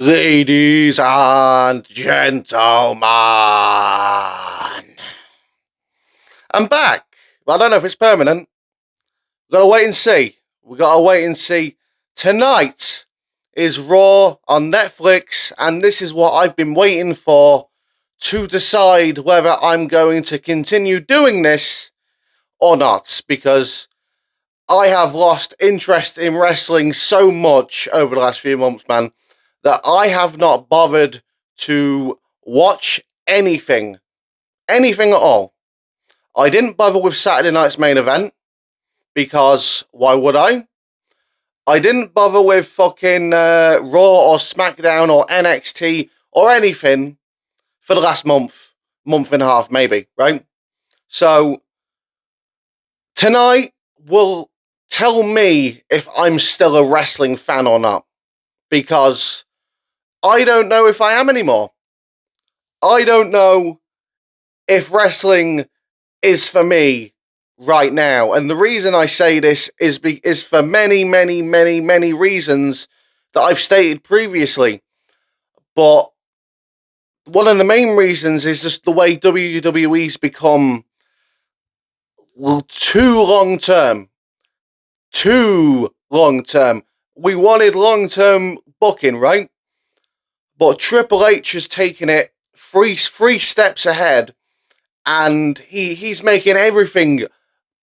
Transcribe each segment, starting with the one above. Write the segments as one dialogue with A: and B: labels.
A: Ladies and gentlemen, I'm back. I don't know if it's permanent. We've got to wait and see. Tonight is Raw on Netflix, and this is what I've been waiting for to decide whether I'm going to continue doing this or not, because I have lost interest in wrestling so much over the last few months, man, that I have not bothered to watch anything at all. I didn't bother with Saturday night's main event, because why would I? I didn't bother with fucking Raw or SmackDown or NXT or anything for the last month and a half maybe, right? So tonight will tell me if I'm still a wrestling fan or not, because I don't know if I am anymore. I don't know if wrestling is for me right now. And the reason I say this is for many, many, many, many reasons that I've stated previously. But one of the main reasons is just the way WWE's become too long term. Too long term. We wanted long term booking, right? But Triple H has taken it three steps ahead, and he's making everything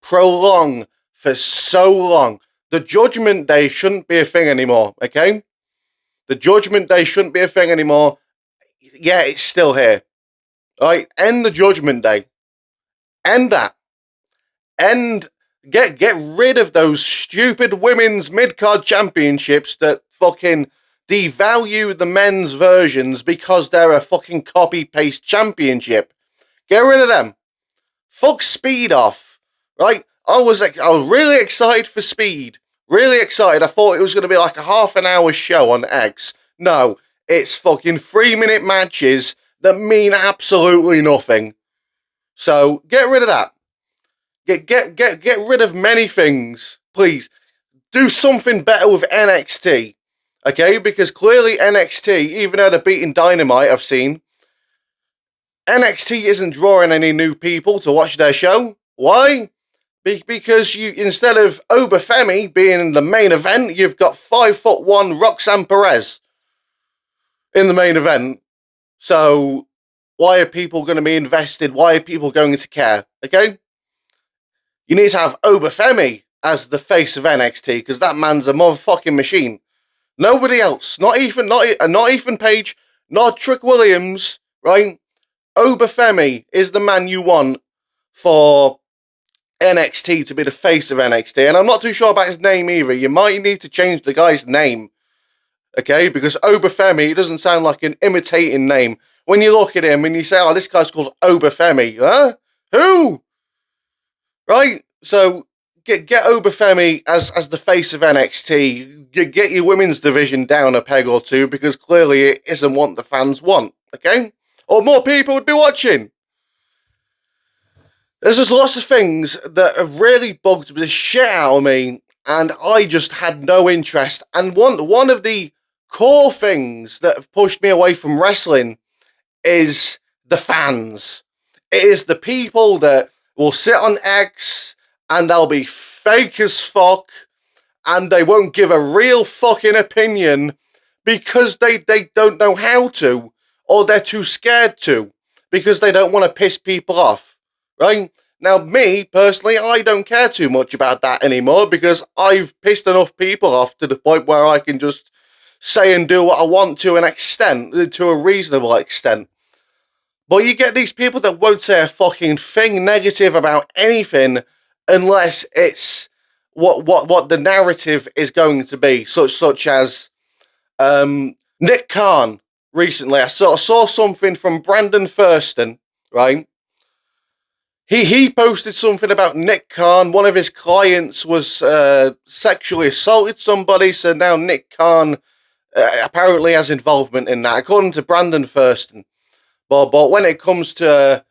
A: prolong for so long. The Judgment Day shouldn't be a thing anymore, okay? The Judgment Day shouldn't be a thing anymore. Yeah, it's still here. Alright, end the Judgment Day. End that. Get rid of those stupid women's mid-card championships that fucking devalue the men's versions because they're a fucking copy-paste championship. Get rid of them. Fuck Speed off. Right? I was really excited for Speed. Really excited. I thought it was going to be like a half an hour show on X. No, it's fucking 3-minute matches that mean absolutely nothing. So get rid of that. Get rid of many things, please. Do something better with NXT, okay? Because clearly NXT, even though they're beating Dynamite, I've seen, NXT isn't drawing any new people to watch their show. Why? Because you, instead of Obafemi being the main event, you've got 5'1" Roxanne Perez in the main event. So why are people going to be invested? Why are people going to care? Okay? You need to have Obafemi as the face of NXT, because that man's a motherfucking machine. Nobody else, not Ethan Page, not Trick Williams, right? Obafemi is the man you want for NXT to be the face of NXT, and I'm not too sure about his name either. You might need to change the guy's name, okay? Because Obafemi doesn't sound like an imitating name. When you look at him and you say, "Oh, this guy's called Obafemi," huh? Who? Right? So get Obafemi as the face of NXT. Get your women's division down a peg or two, because clearly it isn't what the fans want, okay? Or more people would be watching. There's just lots of things that have really bugged the shit out of me, and I just had no interest. And one of the core things that have pushed me away from wrestling is the fans. It is the people that will sit on X and they'll be fake as fuck, and they won't give a real fucking opinion because they don't know how to, or they're too scared to, because they don't want to piss people off, right? Now, me, personally, I don't care too much about that anymore, because I've pissed enough people off to the point where I can just say and do what I want to an extent, to a reasonable extent. But you get these people that won't say a fucking thing negative about anything unless it's what the narrative is going to be, such as Nick Khan recently. I saw something from Brandon Thurston, right? He posted something about Nick Khan. One of his clients was sexually assaulted somebody, so now Nick Khan apparently has involvement in that, according to Brandon Thurston. But when it comes to,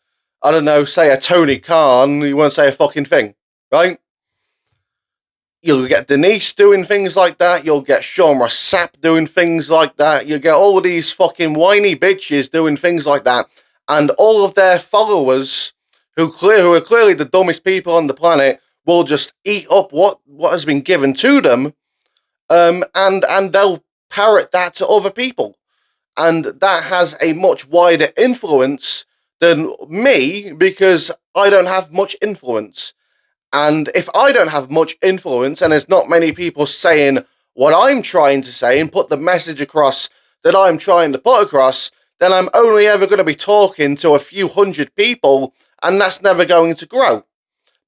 A: I don't know, say a Tony Khan, you won't say a fucking thing, right? You'll get Denise doing things like that. You'll get Sean Ross Sapp doing things like that. You'll get all these fucking whiny bitches doing things like that. And all of their followers, who are clearly the dumbest people on the planet, will just eat up what has been given to them, and they'll parrot that to other people. And that has a much wider influence than me, because I don't have much influence. And if I don't have much influence and there's not many people saying what I'm trying to say and put the message across that I'm trying to put across, then I'm only ever going to be talking to a few hundred people, and that's never going to grow.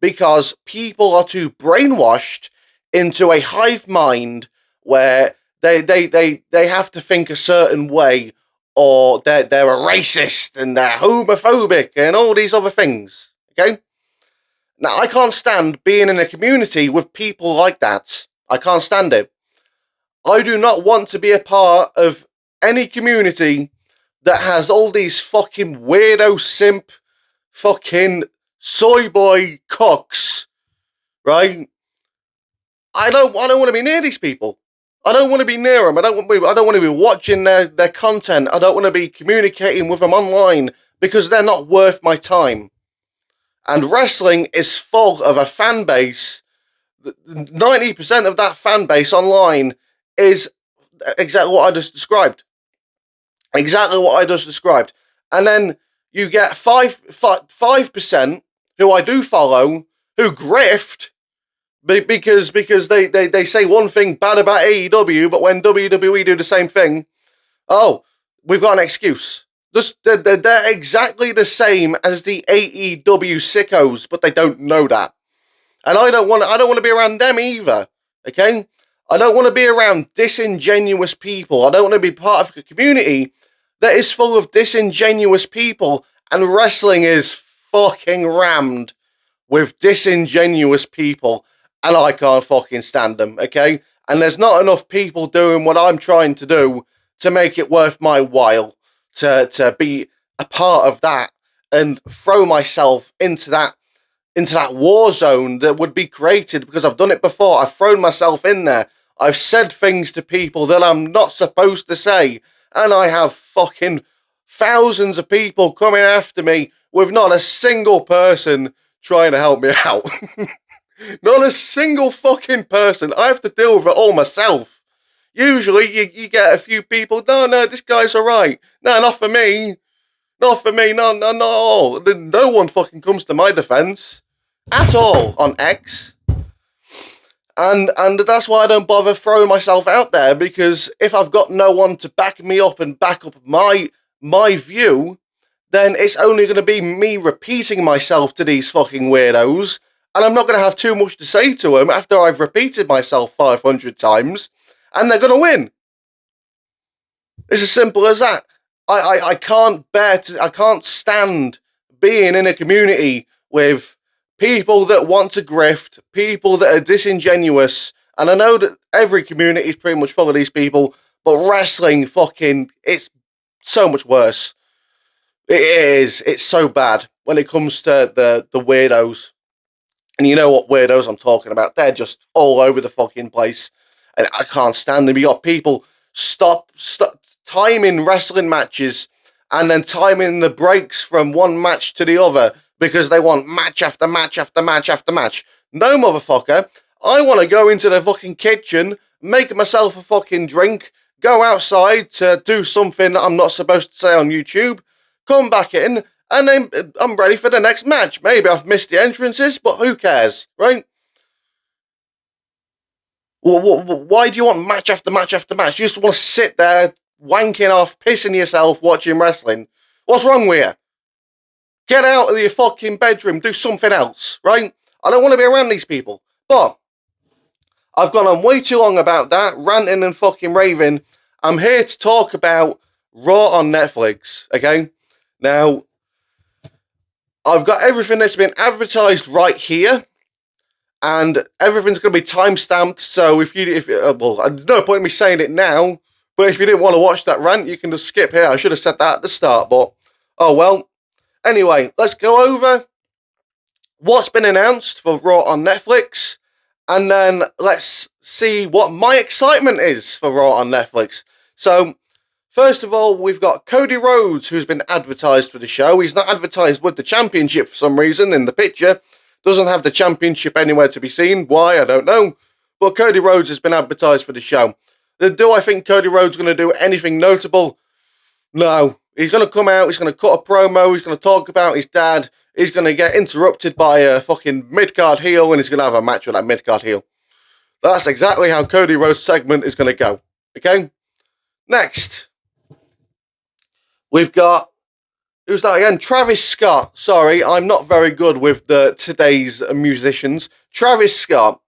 A: Because people are too brainwashed into a hive mind where they have to think a certain way, or they're a racist and they're homophobic and all these other things. Okay? Now, I can't stand being in a community with people like that. I can't stand it. I do not want to be a part of any community that has all these fucking weirdo simp fucking soy boy cocks, right? I don't want to be near these people. I don't want to be near them. I don't want to be watching their content. I don't want to be communicating with them online, because they're not worth my time. And wrestling is full of a fan base. 90% of that fan base online is exactly what I just described. Exactly what I just described. And then you get 5% who I do follow, who grift, because they say one thing bad about AEW, but when WWE do the same thing, oh, we've got an excuse. They're exactly the same as the AEW sickos, but they don't know that. And I don't want to be around them either. Okay? I don't want to be around disingenuous people. I don't want to be part of a community that is full of disingenuous people, and wrestling is fucking rammed with disingenuous people, and I can't fucking stand them, okay? And there's not enough people doing what I'm trying to do to make it worth my while to be a part of that and throw myself into that war zone that would be created, because I've done it before. I've thrown myself in there. I've said things to people that I'm not supposed to say, and I have fucking thousands of people coming after me with not a single person trying to help me out. Not a single fucking person. I have to deal with it all myself. Usually you get a few people, no, this guy's alright. No, not for me. Not for me, no, not all. No one fucking comes to my defense. At all on X. And that's why I don't bother throwing myself out there, because if I've got no one to back me up and back up my view, then it's only going to be me repeating myself to these fucking weirdos, and I'm not going to have too much to say to them after I've repeated myself 500 times, and they're going to win. It's as simple as that. I can't stand being in a community with people that want to grift, people that are disingenuous, and I know that every community is pretty much full of these people, but wrestling it's so much worse. It is. It's so bad when it comes to the weirdos. And you know what weirdos I'm talking about. They're just all over the fucking place. And I can't stand them. You got people stop timing wrestling matches and then timing the breaks from one match to the other, because they want match after match after match after match. No, motherfucker. I want to go into the fucking kitchen, make myself a fucking drink, go outside to do something that I'm not supposed to say on YouTube, come back in, and then I'm ready for the next match. Maybe I've missed the entrances, but who cares, right? Why do you want match after match after match? You just want to sit there wanking off, pissing yourself, watching wrestling. What's wrong with you? Get out of your fucking bedroom, do something else, right? I don't want to be around these people. But I've gone on way too long about that, ranting and fucking raving. I'm here to talk about Raw on Netflix, okay? Now, I've got everything that's been advertised right here, and everything's going to be time-stamped, so there's no point in me saying it now, but if you didn't want to watch that rant, you can just skip here. I should have said that at the start, but oh well. Anyway, let's go over what's been announced for Raw on Netflix, and then let's see what my excitement is for Raw on Netflix. So, first of all, we've got Cody Rhodes, who's been advertised for the show. He's not advertised with the championship for some reason in the picture. Doesn't have the championship anywhere to be seen. Why? I don't know. But Cody Rhodes has been advertised for the show. Do I think Cody Rhodes is going to do anything notable? No. He's going to come out, he's going to cut a promo, he's going to talk about his dad, he's going to get interrupted by a fucking mid-card heel, and he's going to have a match with that mid-card heel. That's exactly how Cody Rhodes' segment is going to go. Okay? Next. We've got, who's that again? Travis Scott. Sorry, I'm not very good with today's musicians. Travis Scott.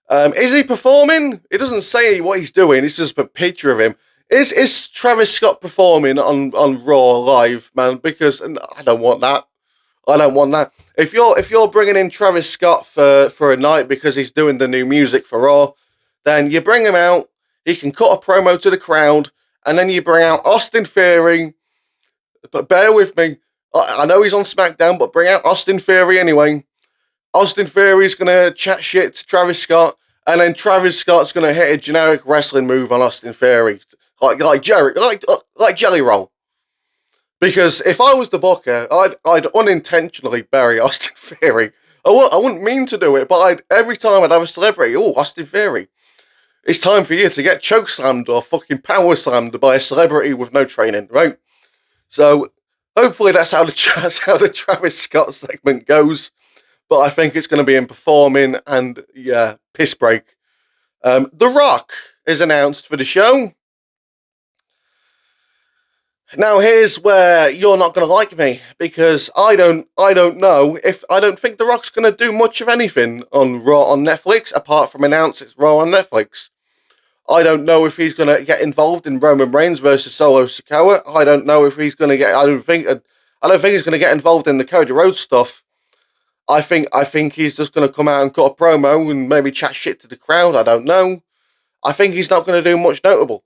A: Is he performing? It doesn't say what he's doing. It's just a picture of him. Is Travis Scott performing on Raw live, man? Because I don't want that. I don't want that. If you're bringing in Travis Scott for a night because he's doing the new music for Raw, then you bring him out. He can cut a promo to the crowd, and then you bring out Austin Theory. But bear with me. I know he's on SmackDown, but bring out Austin Theory anyway. Austin Theory's gonna chat shit to Travis Scott, and then Travis Scott's gonna hit a generic wrestling move on Austin Theory, like Jelly Roll. Because if I was the booker, I'd unintentionally bury Austin Theory. I wouldn't mean to do it, but every time I'd have a celebrity. Oh, Austin Theory, it's time for you to get chokeslammed or fucking power slammed by a celebrity with no training, right? So hopefully that's how the Travis Scott segment goes. But I think it's going to be in performing and, yeah, piss break. The Rock is announced for the show. Now here's where you're not going to like me, because I don't know if I don't think The Rock's going to do much of anything on Raw on Netflix apart from announce it's Raw on Netflix. I don't know if he's going to get involved in Roman Reigns versus Solo Sikoa. I don't know if he's going to get. I don't think he's going to get involved in the Cody Rhodes stuff. I think he's just going to come out and cut a promo and maybe chat shit to the crowd. I don't know. I think he's not going to do much notable.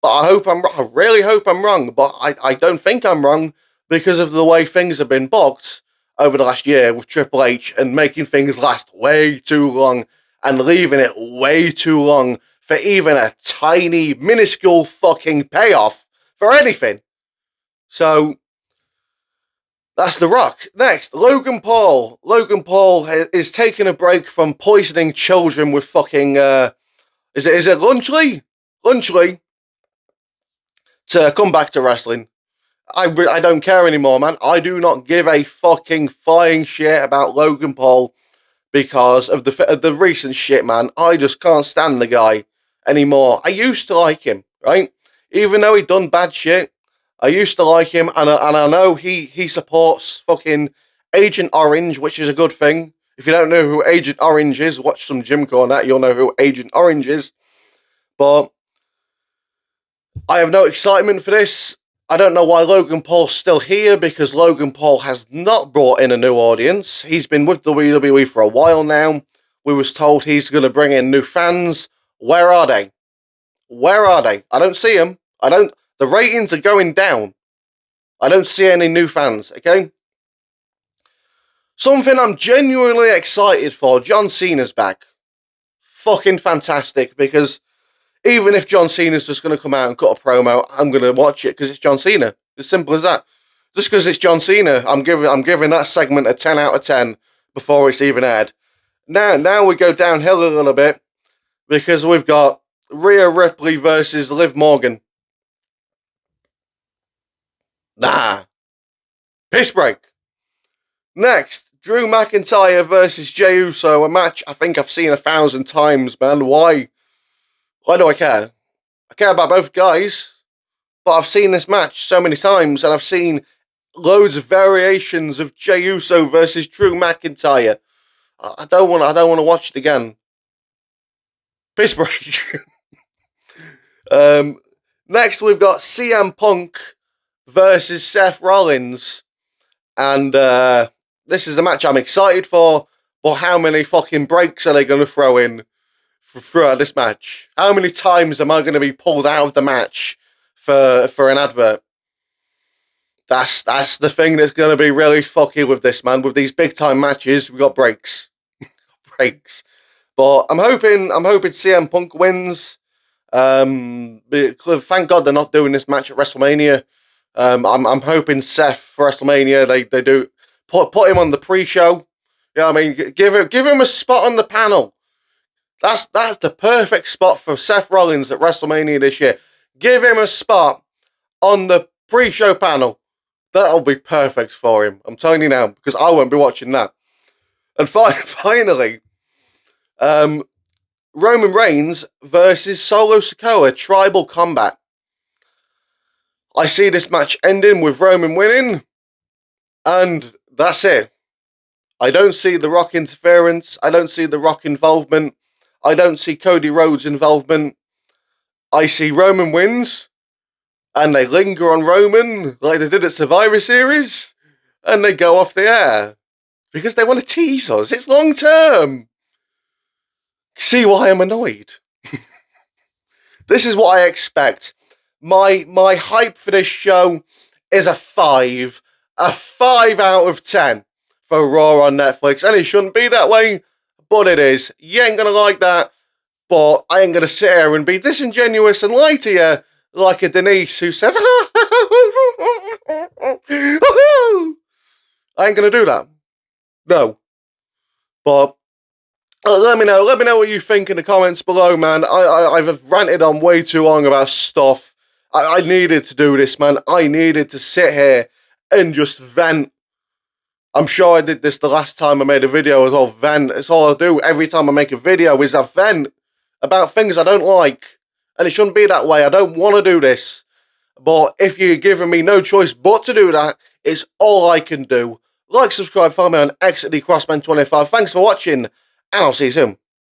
A: But I really hope I'm wrong. But I don't think I'm wrong because of the way things have been booked over the last year with Triple H and making things last way too long and leaving it way too long for even a tiny, minuscule fucking payoff for anything. So that's The Rock. Next, Logan Paul. Logan Paul is taking a break from poisoning children with fucking, is it Lunchley? Lunchley. To come back to wrestling. I don't care anymore, man. I do not give a fucking flying shit about Logan Paul because of the recent shit, man. I just can't stand the guy anymore. I used to like him, right? Even though he'd done bad shit, I used to like him, and I know he supports fucking Agent Orange, which is a good thing. If you don't know who Agent Orange is, watch some Jim Cornette, you'll know who Agent Orange is. But I have no excitement for this. I don't know why Logan Paul's still here, because Logan Paul has not brought in a new audience. He's been with WWE for a while now. We was told he's going to bring in new fans. Where are they? Where are they? I don't see them. The ratings are going down. I don't see any new fans, okay? Something I'm genuinely excited for, John Cena's back. Fucking fantastic, because even if John Cena's just going to come out and cut a promo, I'm going to watch it because it's John Cena. As simple as that. Just because it's John Cena, I'm giving that segment a 10 out of 10 before it's even aired. Now we go downhill a little bit because we've got Rhea Ripley versus Liv Morgan. Nah. Piss break. Next, Drew McIntyre versus Jey Uso, a match I think I've seen 1,000 times, man. Why? Why do I care? I care about both guys, but I've seen this match so many times, and I've seen loads of variations of Jey Uso versus Drew McIntyre. I don't want to watch it again. Piss break. Next, we've got CM Punk versus Seth Rollins, and this is a match I'm excited for. But how many fucking breaks are they going to throw in throughout this match? How many times am I going to be pulled out of the match for an advert? That's the thing that's going to be really fucky with this, man. With these big time matches, we've got breaks. Breaks. But I'm hoping CM Punk wins. Thank God they're not doing this match at WrestleMania. I'm hoping Seth for WrestleMania they do put him on the pre-show. Yeah, I mean, give him a spot on the panel. That's the perfect spot for Seth Rollins at WrestleMania this year. Give him a spot on the pre-show panel. That'll be perfect for him. I'm telling you now, because I won't be watching that. And finally, Roman Reigns versus Solo Sikoa Tribal Combat. I see this match ending with Roman winning, and that's it. I don't see The Rock interference. I don't see The Rock involvement. I don't see Cody Rhodes involvement. I see Roman wins, and they linger on Roman like they did at Survivor Series, and they go off the air. Because they want to tease us. It's long term. See why I'm annoyed? This is what I expect. My hype for this show is a 5. A 5 out of 10 for Raw on Netflix. And it shouldn't be that way, but it is. You ain't gonna like that, but I ain't gonna sit here and be disingenuous and lie to you like a Denise who says, I ain't gonna do that. No. But let me know what you think in the comments below, man. I've ranted on way too long about stuff. I needed to do this, man. I needed to sit here and just vent. I'm sure I did this the last time I made a video as well. Vent. It's all I do every time I make a video is I vent about things I don't like. And it shouldn't be that way. I don't want to do this. But if you're giving me no choice but to do that, it's all I can do. Like, subscribe, follow me on X at DCrossman25. Thanks for watching, and I'll see you soon.